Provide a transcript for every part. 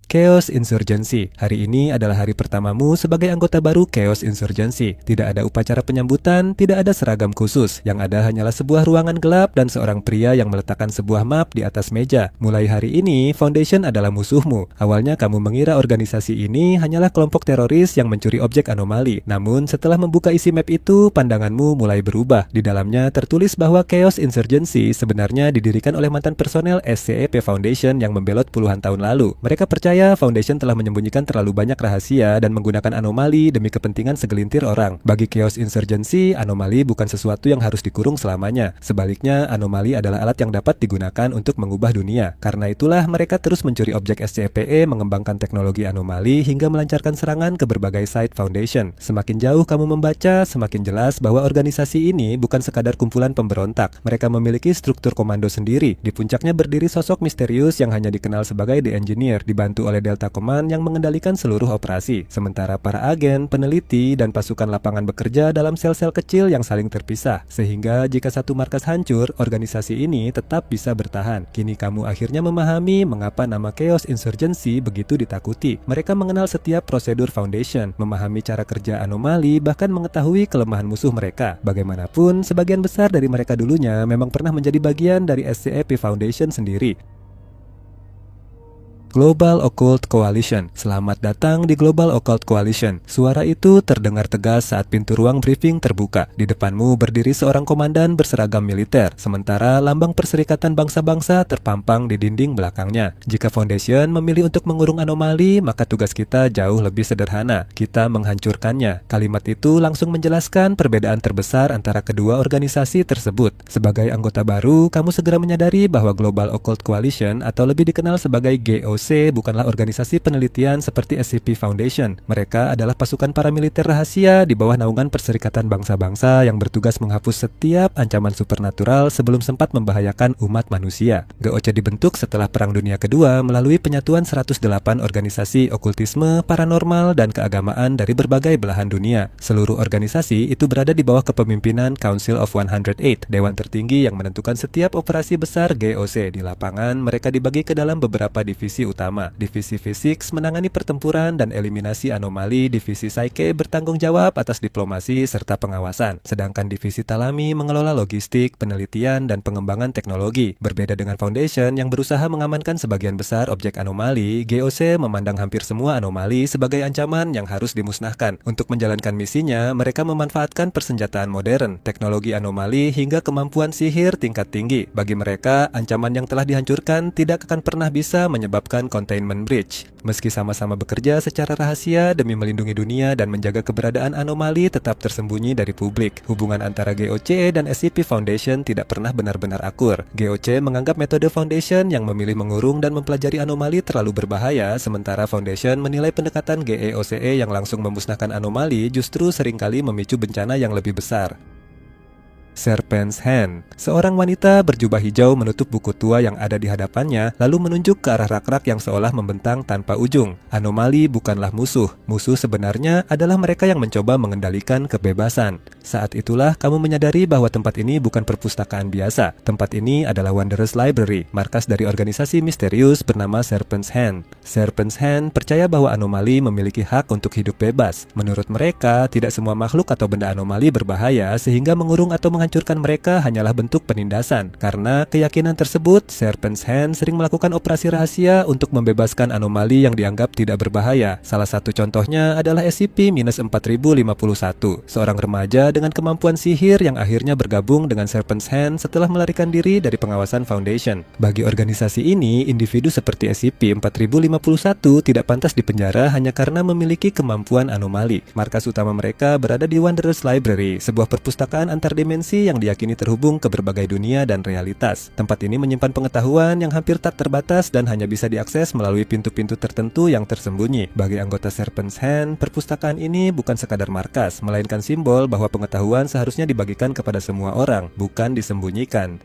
Chaos Insurgency. Hari ini adalah hari pertamamu sebagai anggota baru Chaos Insurgency. Tidak ada upacara penyambutan, tidak ada seragam khusus. Yang ada hanyalah sebuah ruangan gelap dan seorang pria yang meletakkan sebuah map di atas meja. Mulai hari ini, Foundation adalah musuhmu. Awalnya kamu mengira organisasi ini hanyalah kelompok teroris yang mencuri objek anomali. Namun, setelah membuka isi map itu, pandanganmu mulai berubah. Di dalamnya tertulis bahwa Chaos Insurgency sebenarnya didirikan oleh mantan personel SCP Foundation yang membelot puluhan tahun lalu. Mereka percaya Foundation telah menyembunyikan terlalu banyak rahasia dan menggunakan anomali demi kepentingan segelintir orang. Bagi Chaos Insurgency, anomali bukan sesuatu yang harus dikurung selamanya. Sebaliknya, anomali adalah alat yang dapat digunakan untuk mengubah dunia. Karena itulah mereka terus mencuri objek SCPE, mengembangkan teknologi anomali hingga melancarkan serangan ke berbagai site Foundation. Semakin jauh kamu membaca, semakin jelas bahwa organisasi ini bukan sekadar kumpulan pemberontak. Mereka memiliki struktur komando sendiri. Di puncaknya berdiri sosok misterius yang hanya dikenal sebagai The Engineer, dibantu oleh Delta Command yang mengendalikan seluruh operasi. Sementara para agen, peneliti, dan pasukan lapangan bekerja dalam sel-sel kecil yang saling terpisah. Sehingga jika satu markas hancur, organisasi ini tetap bisa bertahan. Kini kamu akhirnya memahami mengapa nama Chaos Insurgency begitu ditakuti. Mereka mengenal setiap prosedur Foundation, memahami cara kerja anomali, bahkan mengetahui kelemahan musuh mereka. Bagaimanapun, sebagian besar dari mereka dulunya memang pernah menjadi bagian dari SCP Foundation sendiri. Global Occult Coalition. Selamat datang di Global Occult Coalition. Suara itu terdengar tegas saat pintu ruang briefing terbuka. Di depanmu berdiri seorang komandan berseragam militer, sementara lambang Perserikatan Bangsa-Bangsa terpampang di dinding belakangnya. Jika Foundation memilih untuk mengurung anomali, maka tugas kita jauh lebih sederhana. Kita menghancurkannya. Kalimat itu langsung menjelaskan perbedaan terbesar antara kedua organisasi tersebut. Sebagai anggota baru, kamu segera menyadari bahwa Global Occult Coalition atau lebih dikenal sebagai GOC bukanlah organisasi penelitian seperti SCP Foundation. Mereka adalah pasukan paramiliter rahasia di bawah naungan Perserikatan Bangsa-Bangsa yang bertugas menghapus setiap ancaman supernatural sebelum sempat membahayakan umat manusia. GOC dibentuk setelah Perang Dunia Kedua melalui penyatuan 108 organisasi okultisme, paranormal, dan keagamaan dari berbagai belahan dunia. Seluruh organisasi itu berada di bawah kepemimpinan Council of 108, dewan tertinggi yang menentukan setiap operasi besar GOC. Di lapangan, mereka dibagi ke dalam beberapa divisi utama. Divisi Fisik menangani pertempuran dan eliminasi anomali, Divisi Psyche bertanggung jawab atas diplomasi serta pengawasan. Sedangkan Divisi Talami mengelola logistik, penelitian, dan pengembangan teknologi. Berbeda dengan Foundation yang berusaha mengamankan sebagian besar objek anomali, GOC memandang hampir semua anomali sebagai ancaman yang harus dimusnahkan. Untuk menjalankan misinya, mereka memanfaatkan persenjataan modern, teknologi anomali, hingga kemampuan sihir tingkat tinggi. Bagi mereka, ancaman yang telah dihancurkan tidak akan pernah bisa menyebabkan containment breach. Meski sama-sama bekerja secara rahasia demi melindungi dunia dan menjaga keberadaan anomali tetap tersembunyi dari publik, hubungan antara GOC dan SCP Foundation tidak pernah benar-benar akur. GOC menganggap metode Foundation yang memilih mengurung dan mempelajari anomali terlalu berbahaya, sementara Foundation menilai pendekatan GEOCE yang langsung memusnahkan anomali justru seringkali memicu bencana yang lebih besar. Serpent's Hand. Seorang wanita berjubah hijau menutup buku tua yang ada di hadapannya, lalu menunjuk ke arah rak-rak yang seolah membentang tanpa ujung. Anomali bukanlah musuh. Musuh sebenarnya adalah mereka yang mencoba mengendalikan kebebasan. Saat itulah kamu menyadari bahwa tempat ini bukan perpustakaan biasa. Tempat ini adalah Wanderer's Library, markas dari organisasi misterius bernama Serpent's Hand. Serpent's Hand percaya bahwa anomali memiliki hak untuk hidup bebas. Menurut mereka, tidak semua makhluk atau benda anomali berbahaya, sehingga mengurung atau menghancurkan mereka hanyalah bentuk penindasan. Karena keyakinan tersebut, Serpent's Hand sering melakukan operasi rahasia untuk membebaskan anomali yang dianggap tidak berbahaya. Salah satu contohnya adalah SCP-4051, seorang remaja dengan kemampuan sihir yang akhirnya bergabung dengan Serpent's Hand setelah melarikan diri dari pengawasan Foundation. Bagi organisasi ini, individu seperti SCP-4051 tidak pantas dipenjara hanya karena memiliki kemampuan anomali. Markas utama mereka berada di Wanderer's Library, sebuah perpustakaan antar dimensi yang diyakini terhubung ke berbagai dunia dan realitas. Tempat ini menyimpan pengetahuan yang hampir tak terbatas dan hanya bisa diakses melalui pintu-pintu tertentu yang tersembunyi. Bagi anggota Serpent's Hand, perpustakaan ini bukan sekadar markas, melainkan simbol bahwa pengetahuan seharusnya dibagikan kepada semua orang, bukan disembunyikan.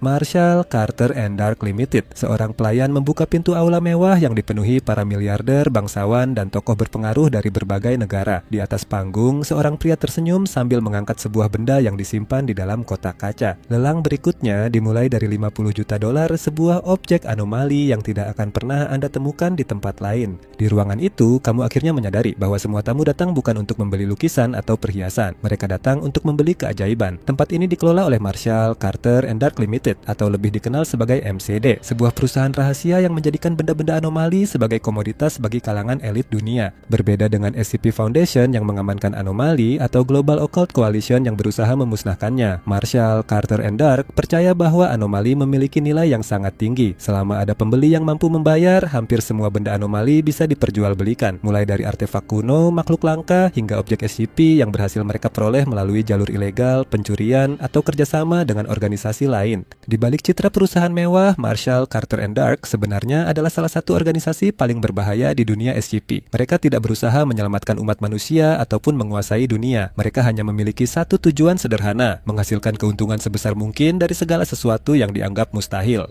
Marshall, Carter and Dark Limited. Seorang pelayan membuka pintu aula mewah yang dipenuhi para miliarder, bangsawan, dan tokoh berpengaruh dari berbagai negara. Di atas panggung, seorang pria tersenyum sambil mengangkat sebuah benda yang disimpan di dalam kotak kaca. Lelang berikutnya dimulai dari 50 juta dolar, sebuah objek anomali yang tidak akan pernah Anda temukan di tempat lain. Di ruangan itu, kamu akhirnya menyadari bahwa semua tamu datang bukan untuk membeli lukisan atau perhiasan. Mereka datang untuk membeli keajaiban. Tempat ini dikelola oleh Marshall, Carter and Dark Limited, atau lebih dikenal sebagai MCD, sebuah perusahaan rahasia yang menjadikan benda-benda anomali sebagai komoditas bagi kalangan elit dunia. Berbeda dengan SCP Foundation yang mengamankan anomali atau Global Occult Coalition yang berusaha memusnahkannya, Marshall, Carter and Dark percaya bahwa anomali memiliki nilai yang sangat tinggi. Selama ada pembeli yang mampu membayar, hampir semua benda anomali bisa diperjualbelikan, mulai dari artefak kuno, makhluk langka, hingga objek SCP yang berhasil mereka peroleh melalui jalur ilegal, pencurian, atau kerjasama dengan organisasi lain. Di balik citra perusahaan mewah, Marshall, Carter and Dark sebenarnya adalah salah satu organisasi paling berbahaya di dunia SCP. Mereka tidak berusaha menyelamatkan umat manusia ataupun menguasai dunia. Mereka hanya memiliki satu tujuan sederhana, menghasilkan keuntungan sebesar mungkin dari segala sesuatu yang dianggap mustahil.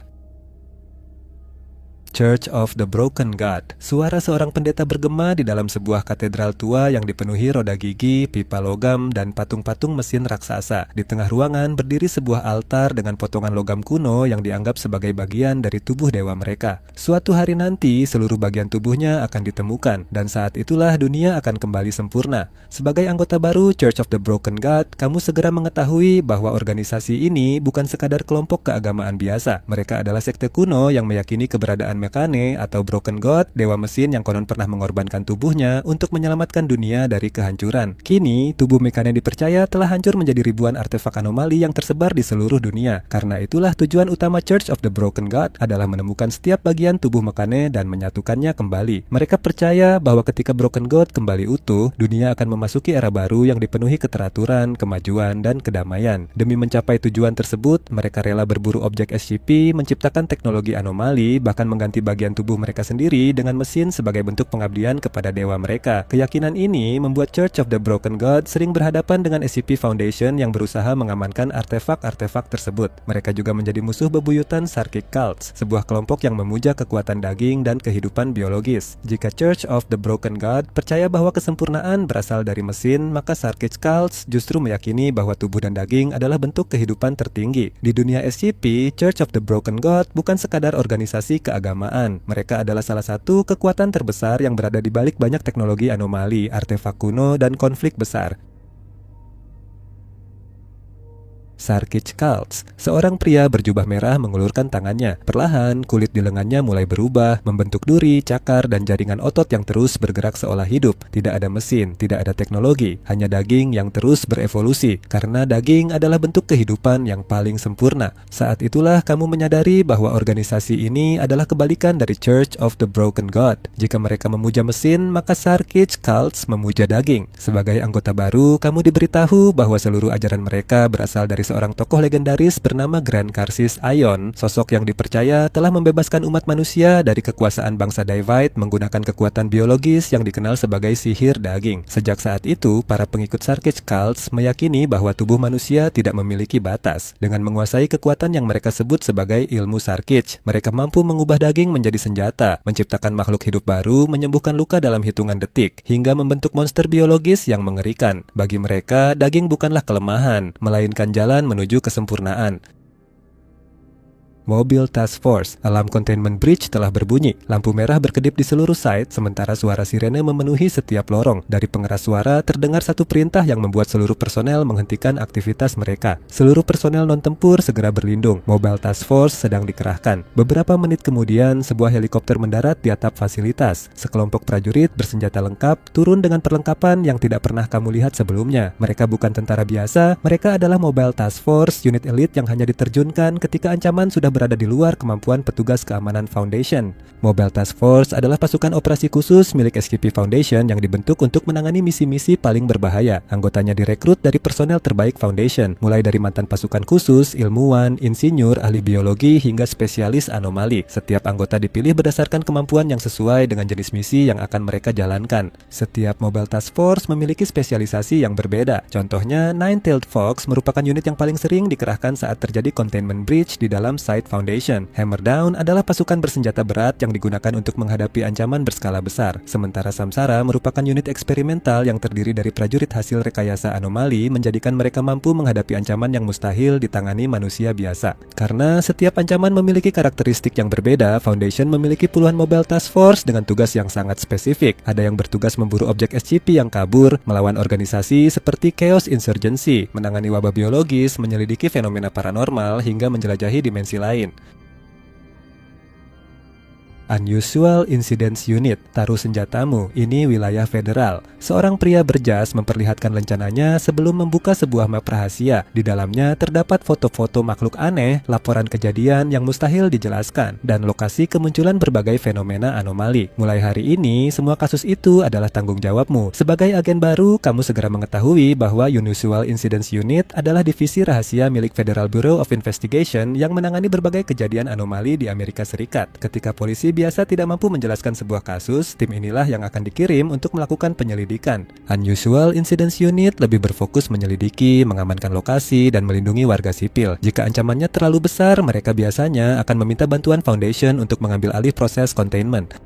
Church of the Broken God. Suara seorang pendeta bergema di dalam sebuah katedral tua yang dipenuhi roda gigi, pipa logam, dan patung-patung mesin raksasa. Di tengah ruangan berdiri sebuah altar dengan potongan logam kuno yang dianggap sebagai bagian dari tubuh dewa mereka. Suatu hari nanti, seluruh bagian tubuhnya akan ditemukan, dan saat itulah dunia akan kembali sempurna. Sebagai anggota baru Church of the Broken God, kamu segera mengetahui bahwa organisasi ini bukan sekadar kelompok keagamaan biasa. Mereka adalah sekte kuno yang meyakini keberadaan Mekane atau Broken God, dewa mesin yang konon pernah mengorbankan tubuhnya untuk menyelamatkan dunia dari kehancuran. Kini, tubuh Mekane dipercaya telah hancur menjadi ribuan artefak anomali yang tersebar di seluruh dunia. Karena itulah tujuan utama Church of the Broken God adalah menemukan setiap bagian tubuh Mekane dan menyatukannya kembali. Mereka percaya bahwa ketika Broken God kembali utuh, dunia akan memasuki era baru yang dipenuhi keteraturan, kemajuan, dan kedamaian. Demi mencapai tujuan tersebut, mereka rela berburu objek SCP, menciptakan teknologi anomali, bahkan mengganti bagian tubuh mereka sendiri dengan mesin sebagai bentuk pengabdian kepada dewa mereka. Keyakinan ini membuat Church of the Broken God sering berhadapan dengan SCP Foundation yang berusaha mengamankan artefak-artefak tersebut. Mereka juga menjadi musuh bebuyutan Sarkic Cults, sebuah kelompok yang memuja kekuatan daging dan kehidupan biologis. Jika Church of the Broken God percaya bahwa kesempurnaan berasal dari mesin, maka Sarkic Cults justru meyakini bahwa tubuh dan daging adalah bentuk kehidupan tertinggi. Di dunia SCP, Church of the Broken God bukan sekadar organisasi keagamaan. Mereka adalah salah satu kekuatan terbesar yang berada di balik banyak teknologi anomali, artefak kuno, dan konflik besar. Sarkic Cults. Seorang pria berjubah merah mengulurkan tangannya. Perlahan, kulit di lengannya mulai berubah, membentuk duri, cakar, dan jaringan otot yang terus bergerak seolah hidup. Tidak ada mesin, tidak ada teknologi, hanya daging yang terus berevolusi. Karena daging adalah bentuk kehidupan yang paling sempurna. Saat itulah kamu menyadari bahwa organisasi ini adalah kebalikan dari Church of the Broken God. Jika mereka memuja mesin, maka Sarkic Cults memuja daging. Sebagai anggota baru, kamu diberitahu bahwa seluruh ajaran mereka berasal dari seorang tokoh legendaris bernama Grand Karsis Ion, sosok yang dipercaya telah membebaskan umat manusia dari kekuasaan bangsa Divide menggunakan kekuatan biologis yang dikenal sebagai sihir daging. Sejak saat itu, para pengikut Sarkic Cults meyakini bahwa tubuh manusia tidak memiliki batas. Dengan menguasai kekuatan yang mereka sebut sebagai ilmu Sarkic, mereka mampu mengubah daging menjadi senjata, menciptakan makhluk hidup baru, menyembuhkan luka dalam hitungan detik, hingga membentuk monster biologis yang mengerikan. Bagi mereka, daging bukanlah kelemahan, melainkan jalan menuju kesempurnaan. Mobil Task Force. Alarm containment breach telah berbunyi. Lampu merah berkedip di seluruh site, sementara suara sirene memenuhi setiap lorong. Dari pengeras suara, terdengar satu perintah yang membuat seluruh personel menghentikan aktivitas mereka. Seluruh personel non-tempur segera berlindung. Mobile Task Force sedang dikerahkan. Beberapa menit kemudian, sebuah helikopter mendarat di atap fasilitas. Sekelompok prajurit bersenjata lengkap turun dengan perlengkapan yang tidak pernah kamu lihat sebelumnya. Mereka bukan tentara biasa, mereka adalah Mobile Task Force, unit elit yang hanya diterjunkan ketika ancaman sudah berada di luar kemampuan petugas keamanan Foundation. Mobile Task Force adalah pasukan operasi khusus milik SCP Foundation yang dibentuk untuk menangani misi-misi paling berbahaya. Anggotanya direkrut dari personel terbaik Foundation, mulai dari mantan pasukan khusus, ilmuwan, insinyur, ahli biologi, hingga spesialis anomali. Setiap anggota dipilih berdasarkan kemampuan yang sesuai dengan jenis misi yang akan mereka jalankan. Setiap Mobile Task Force memiliki spesialisasi yang berbeda. Contohnya, Nine-Tailed Fox merupakan unit yang paling sering dikerahkan saat terjadi containment breach di dalam site Foundation. Hammer Down adalah pasukan bersenjata berat yang digunakan untuk menghadapi ancaman berskala besar. Sementara Samsara merupakan unit eksperimental yang terdiri dari prajurit hasil rekayasa anomali, menjadikan mereka mampu menghadapi ancaman yang mustahil ditangani manusia biasa. Karena setiap ancaman memiliki karakteristik yang berbeda, Foundation memiliki puluhan Mobile Task Force dengan tugas yang sangat spesifik. Ada yang bertugas memburu objek SCP yang kabur, melawan organisasi seperti Chaos Insurgency, menangani wabah biologis, menyelidiki fenomena paranormal, hingga menjelajahi dimensi lain. Unusual Incidents Unit, taruh senjatamu, ini wilayah federal. Seorang pria berjas memperlihatkan lencananya sebelum membuka sebuah map rahasia. Di dalamnya terdapat foto-foto makhluk aneh, laporan kejadian yang mustahil dijelaskan, dan lokasi kemunculan berbagai fenomena anomali. Mulai hari ini, semua kasus itu adalah tanggung jawabmu. Sebagai agen baru, kamu segera mengetahui bahwa Unusual Incidents Unit adalah divisi rahasia milik Federal Bureau of Investigation yang menangani berbagai kejadian anomali di Amerika Serikat. Ketika polisi biasa tidak mampu menjelaskan sebuah kasus, tim inilah yang akan dikirim untuk melakukan penyelidikan. Unusual Incidents Unit lebih berfokus menyelidiki, mengamankan lokasi, dan melindungi warga sipil. Jika ancamannya terlalu besar, mereka biasanya akan meminta bantuan Foundation untuk mengambil alih proses containment.